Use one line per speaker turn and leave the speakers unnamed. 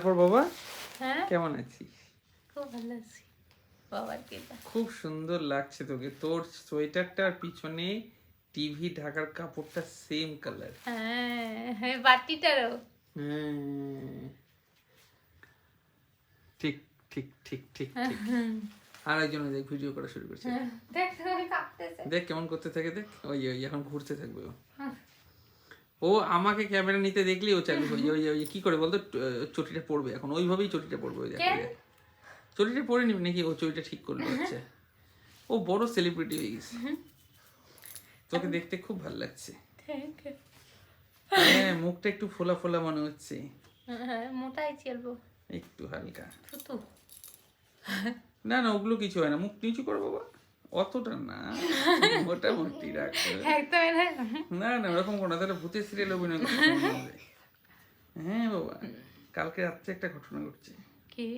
তারপর বাবা
হ্যাঁ
কেমন আছিস?
খুব ভালো আছি বাবার কৃপা।
খুব সুন্দর লাগছে তোকে, তোর সোয়েটারটার পিছনে টিভি ঢাকার কাপড়টা সেম কালার।
হ্যাঁ বাটিটারও।
ঠিক ঠিক ঠিক ঠিক ঠিক। আর একজন দেখ ভিডিও করা শুরু করছে,
দেখ কাঁপতেছে।
দেখ কেমন করতে থাকে, দেখ ওই ওই এখন ঘুরতে থাকবে ও। ও আমাকে ক্যামেরা নিতে দেখলি ও চালু হয়ে যায়। ওই ওই কি করে বলতো, চটিটা পড়বে এখন, ওইভাবেই চটিটা পড়বে। ওই দেখ চটিটা পরে নিবি নাকি, ও চটিটা ঠিক করলো। আচ্ছা ও বড় সেলিব্রিটি হয়ে গেছে, তোকে দেখতে খুব ভালো লাগছে। হ্যাঁ মুখটা একটু ফোলা ফোলা মনে হচ্ছে।
হ্যাঁ মোটাই চলবো
একটু হালকা।
থুতু।
না না ওগুলো কিছু হয় না, মুখ নিচু করো বাবা, অতটা না, মোটামুটি রাখো।
একদম
না না ওরকম কোনো, তাহলে ভূতের সিরিয়াল অভিনয় করতে হবে। হ্যাঁ বাবা কালকে রাত্রে একটা ঘটনা ঘটছে।
কি?